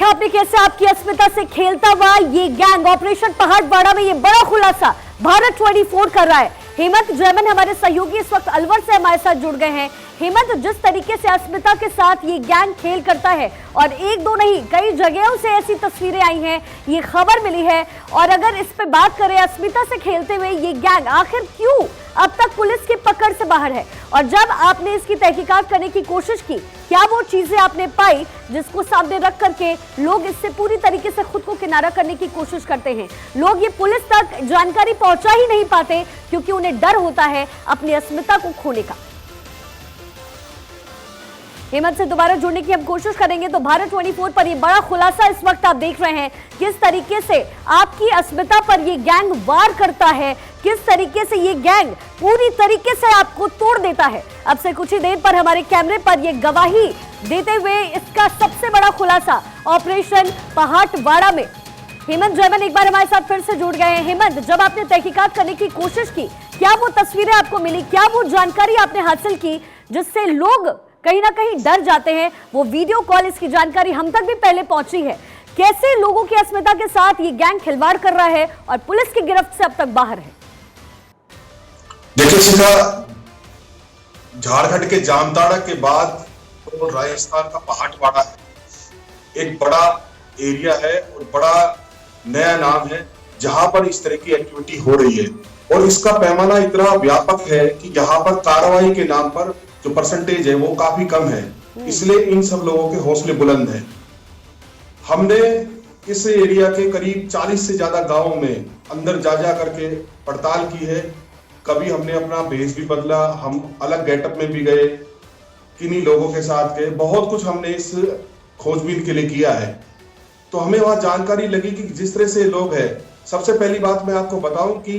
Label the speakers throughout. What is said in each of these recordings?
Speaker 1: देखा आपने कैसे आपकी अस्मिता से खेलता हुआ ये गैंग ऑपरेशन पहाड़वाड़ा में ये बड़ा खुलासा भारत 24 कर रहा है। हेमंत जैमन हमारे सहयोगी इस वक्त अलवर से हमारे साथ जुड़ गए हैं। हेमंत, जिस तरीके से अस्मिता के साथ ये गैंग खेल करता है और एक दो नहीं कई जगहों से ऐसी तस्वीरें आई हैं, ये खबर मिली है, और अगर इस पे बात करें अस्मिता से खेलते हुए ये गैंग आखिर क्यों अब तक पुलिस की पकड़ से बाहर है, और जब आपने इसकी तहकीकात करने की कोशिश की, क्या वो चीजें आपने पाई जिसको सामने रख करके लोग इससे पूरी तरीके से खुद को किनारा करने की कोशिश करते हैं? लोग ये पुलिस तक जानकारी पहुंचा ही नहीं पाते क्योंकि उन्हें डर होता है अपनी अस्मिता को खोने का। हेमंत से दोबारा जुड़ने की हम कोशिश करेंगे। तो भारत 24 पर ये बड़ा खुलासा इस वक्त आप देख रहे हैं, किस तरीके से आपकी अस्मिता पर ये गैंग वार करता है, किस तरीके से ये गैंग पूरी तरीके से आपको तोड़ देता है। अब से कुछ ही देर पर हमारे कैमरे पर ये गवाही देते हुए इसका सबसे बड़ा खुलासा ऑपरेशन पहाड़वाड़ा में। हेमंत जैमन एक बार हमारे साथ फिर से जुड़ गए हैं। हेमंत, जब आपने तहकीकात करने की कोशिश की, क्या वो तस्वीरें आपको मिली, क्या वो जानकारी आपने हासिल की जिससे लोग कहीं ना कहीं डर जाते हैं? वो वीडियो कॉल, इसकी जानकारी हम तक भी पहले पहुंची है। कैसे लोगों की अस्मिता के साथ ये गैंग खिलवाड़ कर रहा है और पुलिस की गिरफ्त से अब तक बाहर है?
Speaker 2: देखिए सीधा झारखंड के जामताड़ा के बाद तो राजस्थान का पहाड़वाड़ा है, एक बड़ा एरिया है और बड़ा नया नाम है जहां पर इस तरह की एक्टिविटी हो रही है, और इसका पैमाना इतना व्यापक है कि यहाँ पर कार्रवाई के नाम पर जो परसेंटेज है वो काफी कम है, इसलिए इन सब लोगों के हौसले बुलंद हैं। हमने इस एरिया के करीब 40 से ज्यादा गांवों में अंदर जा करके पड़ताल की है। कभी हमने अपना भेष भी बदला, हम अलग गेटअप में भी गए, किन्हीं लोगों के साथ गए, बहुत कुछ हमने इस खोजबीन के लिए किया है। तो हमें वहां जानकारी लगी कि जिस तरह से लोग हैं, सबसे पहली बात मैं आपको बताऊं कि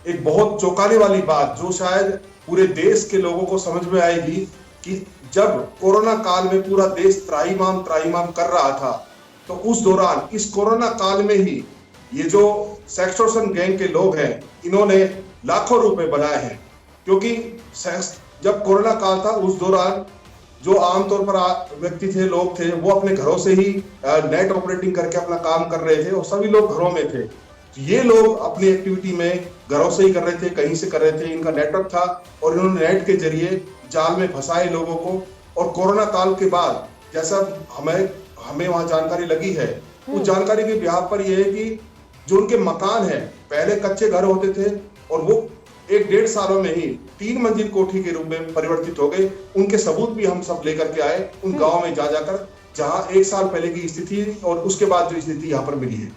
Speaker 2: एक बहुत चौंकाने वाली बात जो शायद पूरे देश के लोगों को समझ में आएगी कि जब कोरोना काल में पूरा देश त्राहिमाम कर रहा था, तो उस दौरान इस कोरोना काल में ही ये जो सेक्सटॉर्शन गैंग के लोग हैं, इन्होंने लाखों रुपए बनाए हैं। क्योंकि जब कोरोना काल था उस दौरान जो आमतौर पर व्यक्ति थे, लोग थे, वो अपने घरों से ही नेट ऑपरेटिंग करके अपना काम कर रहे थे और सभी लोग घरों में थे। ये लोग अपनी एक्टिविटी में घरों से ही कर रहे थे, कहीं से कर रहे थे, इनका नेटवर्क था और इन्होंने नेट के जरिए जाल में फंसाए लोगों को। और कोरोना काल के बाद जैसा हमें वहां जानकारी लगी है, उस जानकारी के बिहाफ पर यह है कि जो उनके मकान है, पहले कच्चे घर होते थे और वो 1-1.5 सालों में ही 3 मंजिल कोठी के रूप में परिवर्तित हो गए। उनके सबूत भी हम सब लेकर के आए उन गाँव में जाकर, जहाँ 1 साल पहले की स्थिति और उसके बाद जो स्थिति यहाँ पर मिली है।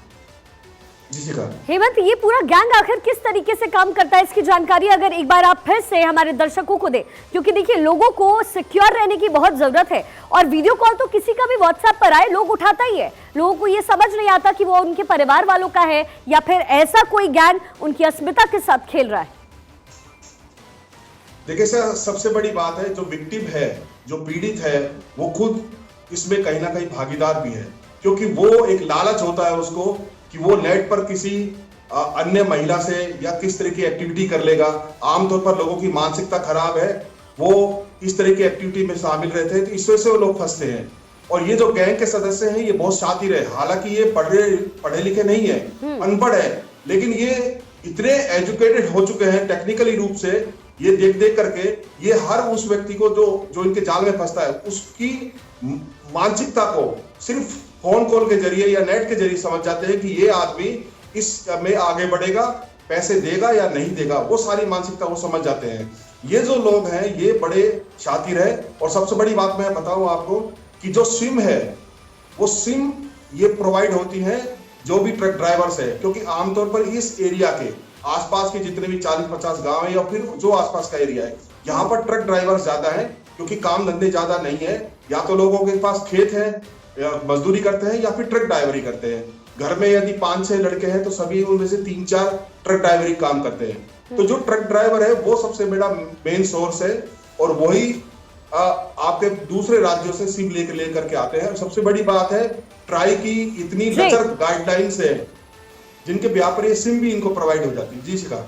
Speaker 1: हेमंत, ये पूरा गैंग आखिर किस तरीके से काम करता है, इसकी जानकारी अगर एक बार आप फिर से हमारे दर्शकों को दें, क्योंकि देखिए लोगों को सिक्योर रहने की बहुत जरूरत है और वीडियो कॉल तो किसी का भी व्हाट्सएप पर आए लोग उठाता ही है। लोगों को ये समझ नहीं आता कि वो उनके परिवार वालों का है या फिर ऐसा कोई गैंग उनकी अस्मिता के साथ खेल रहा है।
Speaker 2: देखिए सर, सबसे बड़ी बात है जो विक्टिम है, जो पीड़ित है, वो खुद इसमें कहीं ना कहीं भागीदार भी है, क्योंकि वो एक लालच होता है उसको कि वो नेट पर किसी अन्य महिला से या किस तरह की एक्टिविटी कर लेगा। आमतौर पर लोगों की मानसिकता खराब है, वो इस तरह की एक्टिविटी में शामिल रहते हैं, तो इस वजह से वो लोग फंसते हैं। और ये जो गैंग के सदस्य हैं, ये बहुत शातिर है, हालांकि ये पढ़े लिखे नहीं है, अनपढ़ है, लेकिन ये इतने एजुकेटेड हो चुके हैं टेक्निकली रूप से, ये देख करके ये हर उस व्यक्ति को जो इनके जाल में फंसता है, उसकी मानसिकता को सिर्फ फोन कॉल के जरिए या नेट के जरिए समझ जाते हैं कि ये आदमी इस में आगे बढ़ेगा, पैसे देगा या नहीं देगा, वो सारी मानसिकता वो समझ जाते हैं। ये जो लोग हैं ये बड़े शातिर है। और सबसे बड़ी बात मैं बताऊं आपको कि जो सिम है, वो सिम ये प्रोवाइड होती है जो भी ट्रक ड्राइवर्स है, क्योंकि आमतौर पर इस एरिया के आसपास के जितने भी 40-50 गांव है या फिर जो आसपास का एरिया है, यहाँ पर ट्रक ड्राइवर्स ज्यादा है, क्योंकि काम धंधे ज्यादा नहीं है। या तो लोगों के पास खेत है, मजदूरी करते हैं या फिर ट्रक ड्राइवरी करते हैं। घर में यदि 5-6 लड़के हैं तो सभी उनमें से 3-4 ट्रक ड्राइवरी काम करते हैं। तो जो ट्रक ड्राइवर है वो सबसे बड़ा मेन सोर्स है, और वही आपके दूसरे राज्यों से सिम लेकर के आते हैं। सबसे बड़ी बात है, ट्राई की इतनी लचर गाइडलाइंस है जिनके व्यापारी सिम भी इनको प्रोवाइड हो जाती है। जी शिखा।